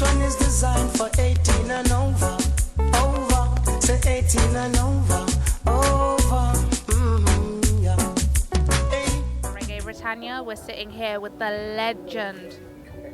one is designed for 18 and over. Over. Say 18 and over. Over. Yeah. Hey. Reggae Britannia, we're sitting here with the legend.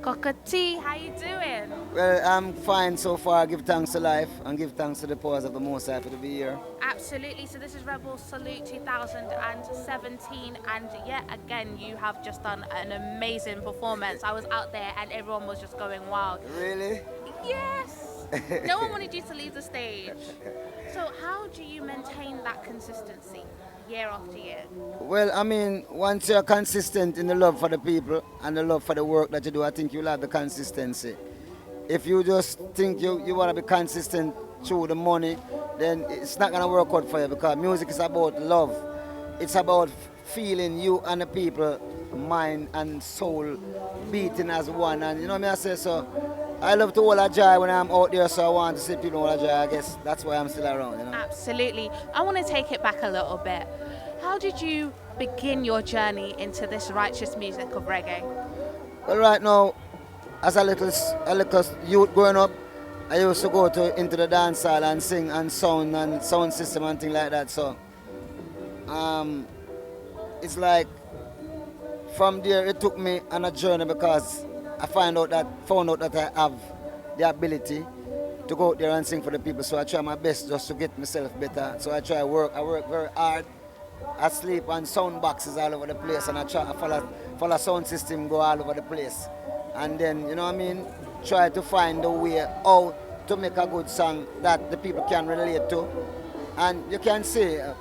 Cockatee, how you doing? Well, I'm fine so far. Give thanks to life and give thanks to the powers of the Most High for to be here. Absolutely. So this is Rebel Salute 2017, and yet again you have just done an amazing performance. I was out there and everyone was just going wild. Really? Yes. No one wanted you to leave the stage. So how do you maintain that consistency year after year? Well, I mean, once you're consistent in the love for the people and the love for the work that you do, I think you'll have the consistency. If you just think you want to be consistent through the money, then it's not going to work out for you, because music is about love. It's about feeling you and the people, mind and soul beating as one. And you know what I say? So I love to hold a joy when I'm out there, so I want to see people hold a joy. I guess that's why I'm still around, you know? Absolutely. I want to take it back a little bit. How did you begin your journey into this righteous music of reggae? Well, right now, as a little youth growing up, I used to go into the dance hall and sing and sound system and things like that. So it's like from there it took me on a journey, because I found out that I have the ability to go out there and sing for the people. So I try my best just to get myself better. So I work very hard. I sleep on sound boxes all over the place, and I try to follow sound system, go all over the place. And then, you know what I mean, try to find a way how to make a good song that the people can relate to. And you can see a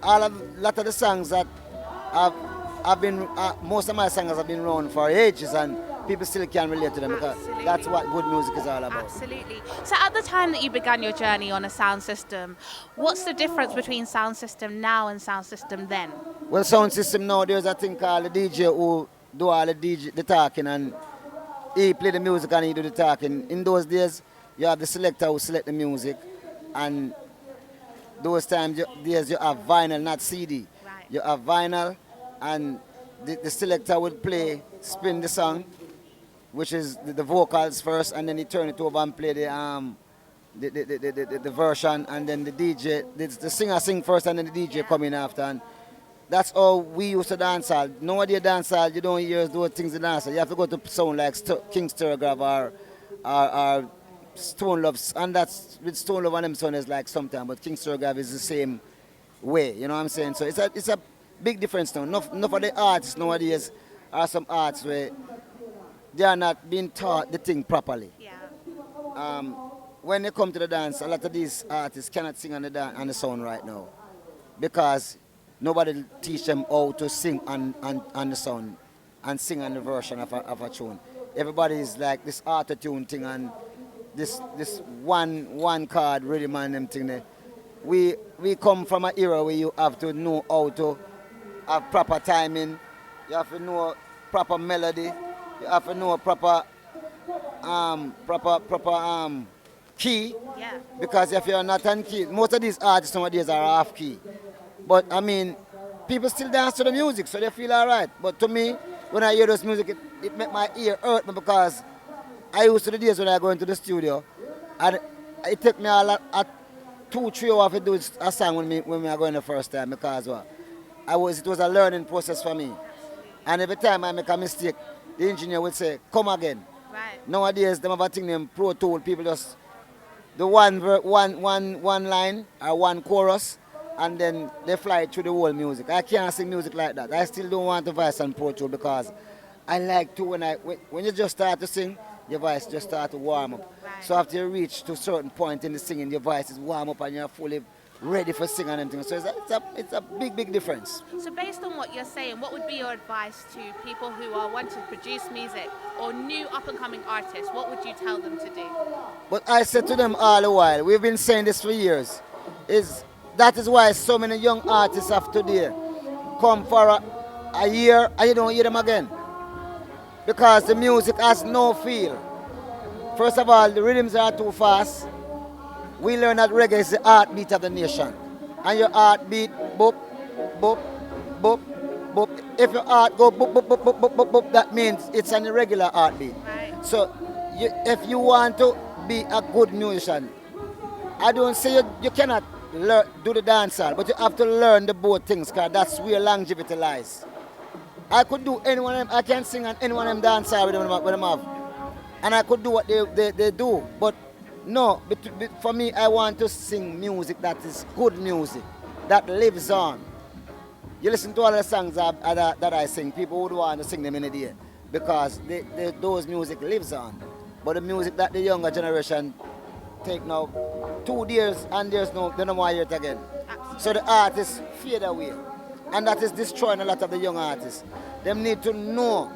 lot of the songs that have been, most of my songs have been around for ages, and people still can relate to them, because Absolutely. that's what good music is all about. Absolutely. So at the time that you began your journey on a sound system, what's the difference between sound system now and sound system then? Well, sound system now, there's a thing called the DJ who do all the talking, and he play the music and he do the talking. In those days, you have the selector who select the music, and those times you have vinyl, not CD. Right. You have vinyl, and the selector would spin the song, which is the vocals first, and then he turn it over and play the version, and then the DJ, the singer sing first, and then the DJ come in after. And that's how we used to dance hall. Nowadays dance hall, you don't hear those things in dance hall. You have to go to sound like King Sturgrave or Stone Love, and that's with Stone Love and them sound is like sometimes, but King Sturgrave is the same way, you know what I'm saying? So it's a big difference now. Enough of the artists nowadays are some arts where they are not being taught the thing properly. Yeah. When they come to the dance, a lot of these artists cannot sing on the sound right now, because nobody teach them how to sing on the sound and sing on the version of a tune. Everybody is like this auto-tune thing and this one chord rhythm and them thing there. We come from an era where you have to know how to have proper timing, you have to know proper melody, you have to know proper key. Yeah. Because if you're not on key, most of these artists nowadays are off key. But I mean, people still dance to the music, so they feel alright. But to me, when I hear this music, it make my ear hurt me, because I used to the days when I go into the studio, and it took me a 2-3 hours to do a song when I go in the first time, because it was a learning process for me. And every time I make a mistake, the engineer would say, come again. Right. Nowadays, them have a thing named Pro Tool, people just the one line or one chorus, and then they fly through the whole music. I can't sing music like that. I still don't want to voice on Pro Tool, because I like to, when you just start to sing, your voice just start to warm up. Right. So after you reach to a certain point in the singing, your voice is warm up and you're fully ready for singing and everything. So it's a big difference. So based on what you're saying, what would be your advice to people who are wanting to produce music or new up-and-coming artists? What would you tell them to do? But I said to them all the while, we've been saying this for years, that is why so many young artists of today come for a year and you don't hear them again. Because the music has no feel. First of all, the rhythms are too fast. We learn that reggae is the heartbeat of the nation. And your heartbeat, boop, boop, boop, boop. If your heart go boop, boop, boop, boop, boop, boop, boop, that means it's an irregular heartbeat. Right. So if you want to be a good musician, I don't say you cannot do the dancehall, but you have to learn the both things, because that's where longevity lies. I could do any one of them, I can sing on any one of them dancehall with them have. And I could do what they do. But no, for me, I want to sing music that is good music, that lives on. You listen to all the songs that I sing, people would want to sing them in a day, because those music lives on. But the music that the younger generation take now, 2 years and they don't want to hear it again. So the artists fade away. And that is destroying a lot of the young artists. They need to know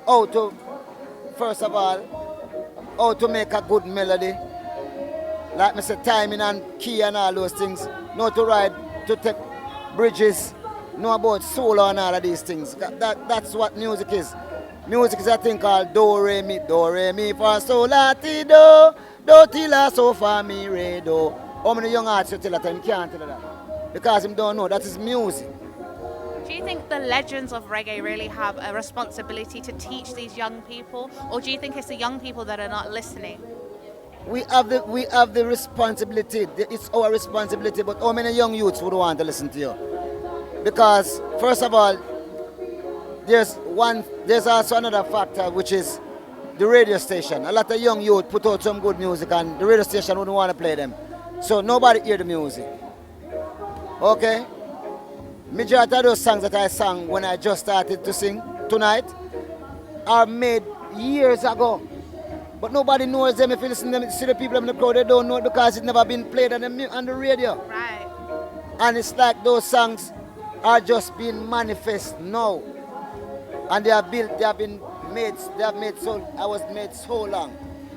how to, first of all, how to make a good melody. Like I said, timing and key and all those things. Know to ride, to take bridges, know about solo and all of these things. That's what music is. Music is a thing called do, re, mi, fa, sol, la, ti, do, ti, la, so, fa, mi, re, do. How many young artists you tell that time can't tell that? Because him don't know, that is music. Do you think the legends of reggae really have a responsibility to teach these young people, or do you think it's the young people that are not listening? We have the responsibility. It's our responsibility. But how many young youths would want to listen to you? Because first of all, there's also another factor, which is the radio station. A lot of young youth put out some good music, and the radio station wouldn't want to play them. So nobody hear the music. Okay? Majority of those songs that I sang when I just started to sing tonight are made years ago. But nobody knows them. If you listen to them, see the people in the crowd, they don't know it because it's never been played on the radio. Right. And it's like those songs are just being manifest now. And I was made so long.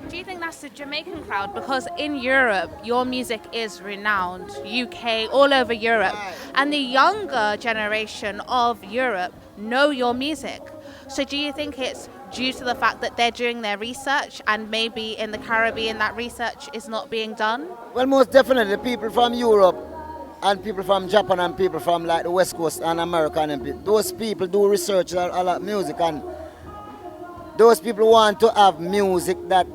Do you think that's the Jamaican crowd? Because in Europe, your music is renowned, UK, all over Europe. Right. And the younger generation of Europe know your music. So do you think it's due to the fact that they're doing their research, and maybe in the Caribbean that research is not being done? Well, most definitely, people from Europe and people from Japan and people from like the West Coast and America, and those people do research a lot music, and those people want to have music that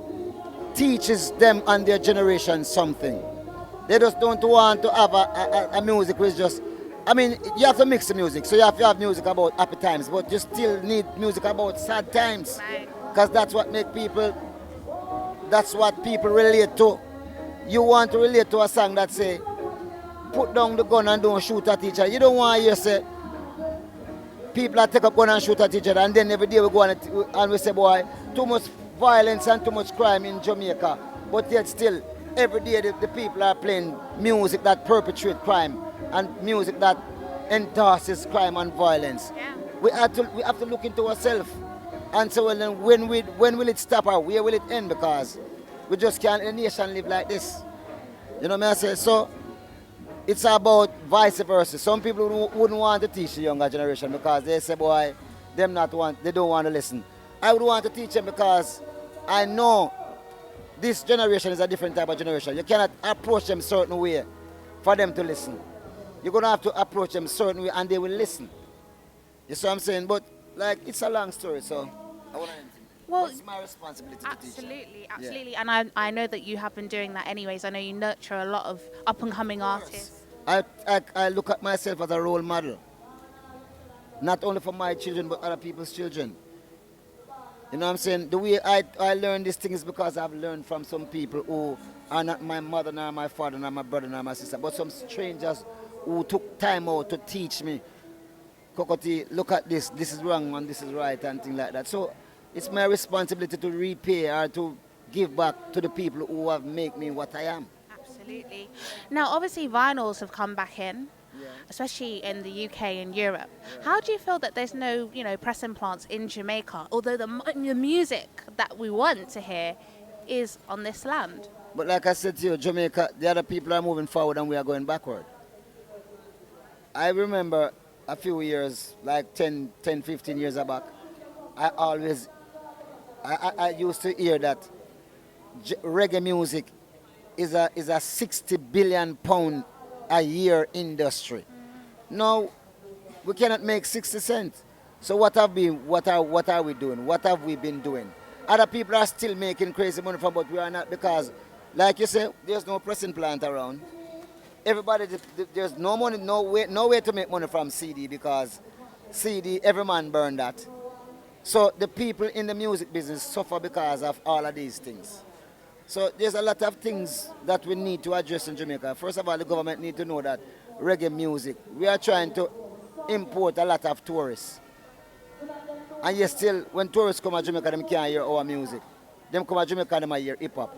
teaches them and their generation something. They just don't want to have a music which just, I mean, you have to mix the music, so you have to have music about happy times, but you still need music about sad times. Because that's what people relate to. You want to relate to a song that say, put down the gun and don't shoot at each other. You don't want to hear say, people that take up gun and shoot at each other, and then every day we go on and we say, boy, too much violence and too much crime in Jamaica. But yet still, every day the people are playing music that perpetuates crime and music that endorses crime and violence. Yeah. We have to look into ourselves and say, well, then when will it stop or where will it end? Because we just can't in a nation live like this. You know what I say? So it's about vice versa. Some people wouldn't want to teach the younger generation because they say, boy, they don't want to listen. I would want to teach them because I know this generation is a different type of generation. You cannot approach them a certain way for them to listen. You're going to have to approach them a certain way and they will listen. You see what I'm saying? But like, it's a long story, so I want to... Well, it's my responsibility to teach them. Absolutely. Yeah. And I know that you have been doing that anyways. I know you nurture a lot of up-and-coming artists. I look at myself as a role model. Not only for my children, but other people's children. You know what I'm saying? The way I learn these things is because I've learned from some people who are not my mother, nor my father, nor my brother, nor my sister, but some strangers who took time out to teach me, Kokoti, look at this is wrong and this is right, and things like that. So it's my responsibility to repay or to give back to the people who have made me what I am. Absolutely. Now, obviously, vinyls have come back in. Yeah. Especially in the UK and Europe. Yeah. How do you feel that there's no, pressing plants in Jamaica, although the music that we want to hear is on this land? But like I said to you, Jamaica, the other people are moving forward and we are going backward. I remember a few years, like 10, 15 years back, I used to hear that reggae music is a 60 billion pound a year industry. Now we cannot make 60 cents. So what are we doing? What have we been doing? Other people are still making crazy money from, but we are not because, like you say, there's no pressing plant around. Everybody, there's no money, no way to make money from CD because CD, every man burn that. So the people in the music business suffer because of all of these things. So there's a lot of things that we need to address in Jamaica. First of all, the government need to know that reggae music, we are trying to import a lot of tourists. And yet still, when tourists come to Jamaica, they can't hear our music. Them come to Jamaica, they hear hip-hop.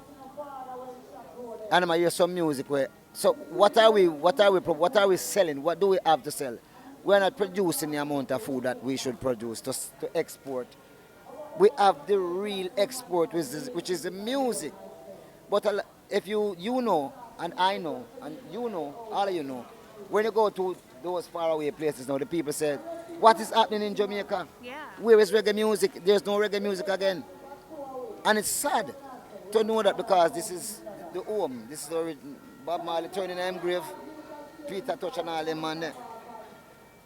And they hear some music. So what are we selling? What do we have to sell? We're not producing the amount of food that we should produce to export. We have the real export, which is the music. But if you know, and I know, and you know, all of you know, when you go to those faraway places now, the people say, what is happening in Jamaica? Yeah. Where is reggae music? There's no reggae music again. And it's sad to know that because this is the home. This is the Bob Marley turning in grave, Peter Touch and all them man there.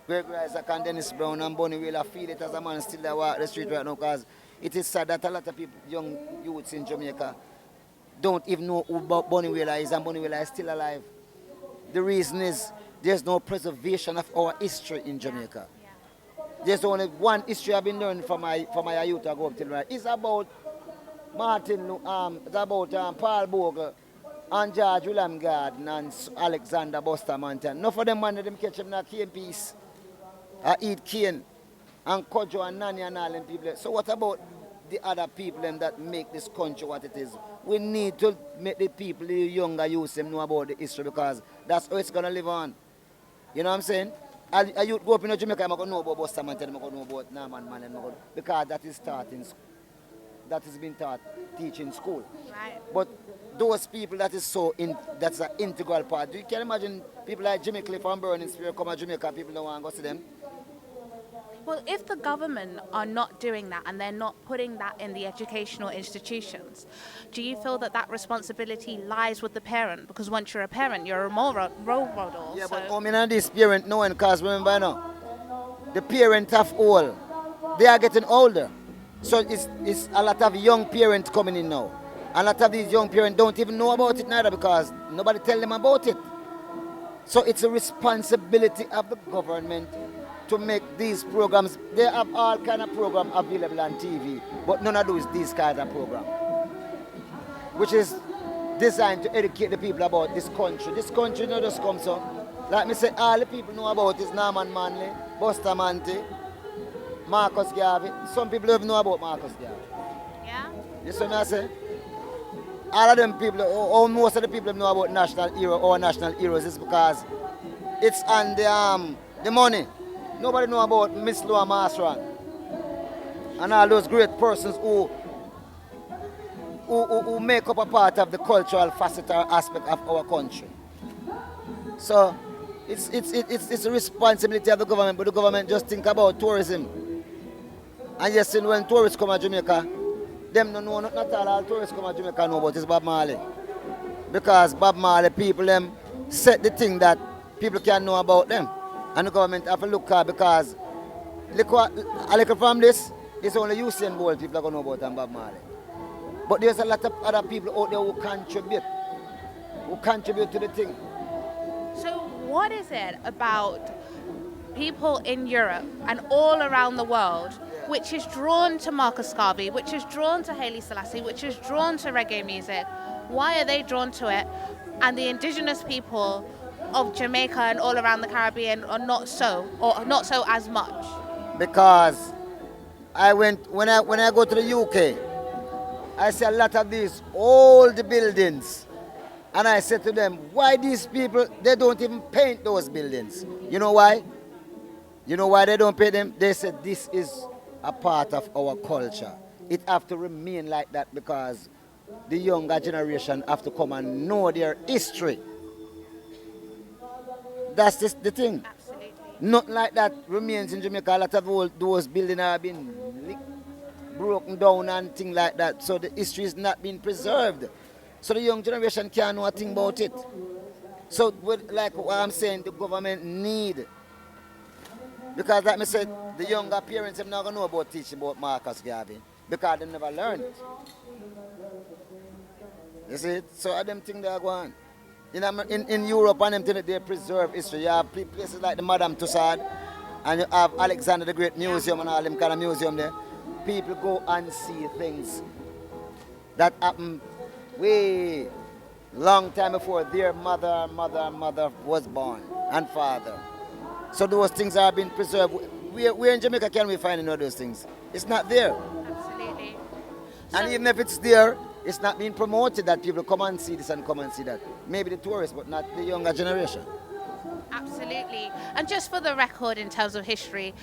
Greg Isaac and Dennis Brown and Bunny Wheeler feel it as a man still there walk the street right now because it is sad that a lot of people, young youths in Jamaica, don't even know who Bunny Wheeler is and Bunny Wheeler is still alive. The reason is there's no preservation of our history in Jamaica. There's only one history I've been learning from my youth I go up till right. It's about it's about Paul Bogle and George William Garden and Alexander Bustamante. Enough of them man them catch them in cane piece. I eat cane and Kojo and Nani and all them people. So what about the other people them that make this country what it is? We need to make the people, the younger youth, them know about the history because that's how it's going to live on. You know what I'm saying? A youth go up in Jamaica, I'm going to know about Bustamante, I'm going to know about Norman Manley, because that is taught in school. That is being taught, teaching in school. Right. But those people that's an integral part. You can imagine people like Jimmy Cliff and Burning Spear come to Jamaica, people don't want to go see them. Well, if the government are not doing that and they're not putting that in the educational institutions, do you feel that that responsibility lies with the parent? Because once you're a parent, you're a role model. Yeah, so. but I mean, this parent knowing, because remember now, the parent of all, they are getting older. So it's a lot of young parents coming in now. A lot of these young parents don't even know about it neither because nobody tell them about it. So it's a responsibility of the government to make these programs. They have all kind of programs available on TV, but none of these kind of programs, which is designed to educate the people about this country. This country not just comes so. Like me say, all the people know about is Norman Manley, Bustamante, Marcus Garvey. Some people don't even know about Marcus Garvey. Yeah? You see what I say? All of them people, or most of the people know about national hero or national heroes is because it's on the money. Nobody know about Miss Lua Marsran and all those great persons who make up a part of the cultural facet or aspect of our country. So it's a responsibility of the government, but the government just think about tourism. And yes, when tourists come to Jamaica, them don't know, not all tourists come to Jamaica know about is Bob Marley. Because Bob Marley people them set the thing that people can know about them. And the government have to look at because look from this, it's only Usain Bolt people are going to know about and Bob Marley. But there's a lot of other people out there who contribute to the thing. So what is it about people in Europe and all around the world which is drawn to Marcus Garvey, which is drawn to Haile Selassie, which is drawn to reggae music? Why are they drawn to it? And the indigenous people of Jamaica and all around the Caribbean are not so, or not so as much? Because when I go to the UK, I see a lot of these old buildings. And I said to them, why these people, they don't even paint those buildings? You know why? You know why they don't paint them? They said this is a part of our culture. It have to remain like that because the younger generation have to come and know their history. That's just the thing. Absolutely. Nothing like that remains in Jamaica. A lot of those buildings have been broken down and things like that. So the history is not being preserved. So the young generation can't know a thing about it. So like what I'm saying, the government need Because like I said, the younger parents are not going to know about teaching about Marcus Garvey because they never learned it. You see it? So I them think they are going. In Europe and them think they preserve history. You have places like the Madame Tussauds and you have Alexander the Great Museum and all them kind of museum there. People go and see things that happened way long time before their mother was born and father. So those things are being preserved. Where in Jamaica can we find any of those things? It's not there. Absolutely. And even if it's there, it's not being promoted that people come and see this and come and see that. Maybe the tourists, but not the younger generation. Absolutely. And just for the record in terms of history,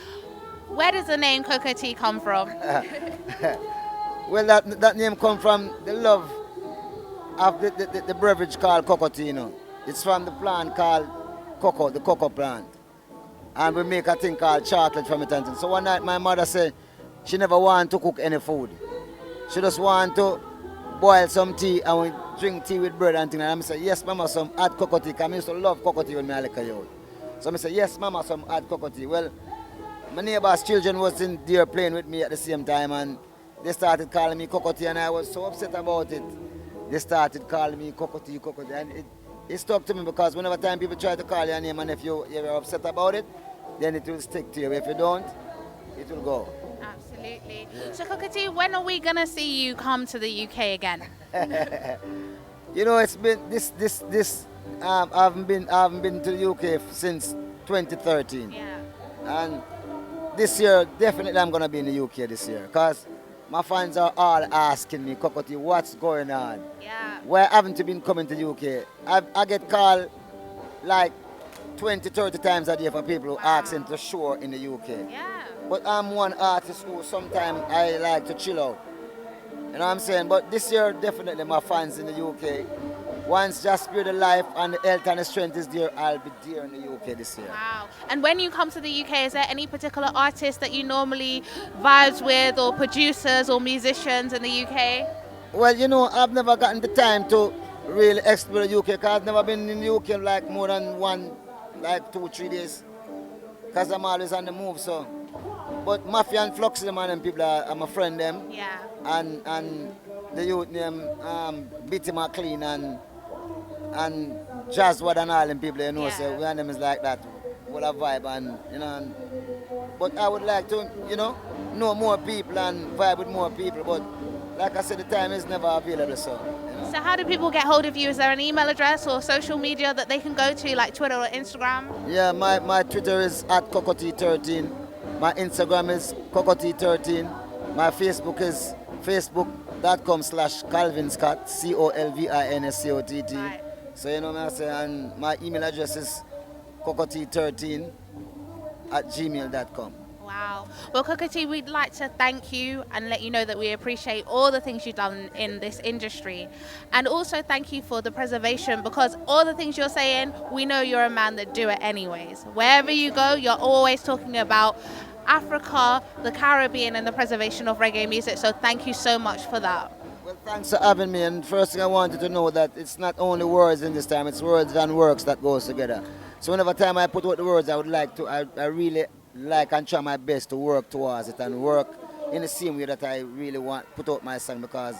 where does the name Cocoa Tea come from? Well, that name comes from the love of the beverage called cocoa tea, you know. It's from the plant called cocoa, the cocoa plant. And we make a thing called chocolate from it. And so one night my mother said she never wanted to cook any food. She just wanted to boil some tea and we drink tea with bread and things. And I said, yes, mama, some add cocoa tea. Because I used to love cocoa tea when I was a young. So I said, yes, mama, some add cocoa tea. Well, my neighbor's children was in there playing with me at the same time and they started calling me cocoa tea and I was so upset about it. They started calling me cocoa tea. And it stuck to me because whenever time people try to call your name and if you're upset about it, then it will stick to you. If you don't, it will go. Absolutely. Yeah. So Cocoa Tea, when are we gonna see you come to the UK again? You know, it's been I haven't been to the UK since 2013. Yeah. And this year, definitely I'm gonna be in the UK this year because my fans are all asking me, Cocoa Tea, what's going on? Yeah. Why haven't you been coming to the UK? I get called like 20, 30 times a day for people who ask him to show in the UK. Yeah. But I'm one artist who sometimes I like to chill out. You know what I'm saying? But this year, definitely my fans in the UK. Once just spirit of life and the health and the strength is there, I'll be there in the UK this year. Wow. And when you come to the UK, is there any particular artist that you normally vibes with or producers or musicians in the UK? Well, you know, I've never gotten the time to really explore the UK because I've never been in the UK like more than 2-3 days because I'm always on the move. So, but Mafia and Flux, them and them people are my friend them. Yeah. And the youth name Bitty McLean and Jazzwad and all them people, you know, so we and them is like that. What a vibe and you know. But I would like to, you know more people and vibe with more people. But like I said, the time is never available. So. So how do people get hold of you? Is there an email address or social media that they can go to, like Twitter or Instagram? Yeah, my Twitter is @CocoaT13. My Instagram is CocoaT13. My Facebook is facebook.com/Calvin Scott, COLVINSCOTT. Right. So you know what I say, and my email address is CocoaT13@gmail.com. Wow. Well, Cocoa Tea, we'd like to thank you and let you know that we appreciate all the things you've done in this industry. And also thank you for the preservation because all the things you're saying, we know you're a man that do it anyways. Wherever you go, you're always talking about Africa, the Caribbean and the preservation of reggae music. So thank you so much for that. Well, thanks for having me. And first thing I wanted to know that it's not only words in this time, it's words and works that goes together. So whenever time I put out the words, I would like to, I really like and try my best to work towards it and work in the same way that I really want put out my song because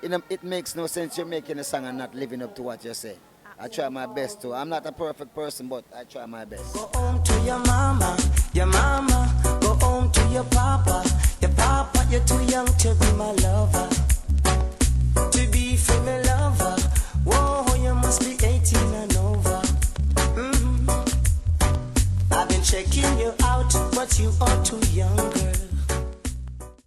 it makes no sense you're making a song and not living up to what you say. I try my best to. I'm not a perfect person, but I try my best. Go home to your mama. Go home to your papa. You're too young to be my lover. To be female lover. Whoa, you must be 18 and over. I've been checking you out, but you are too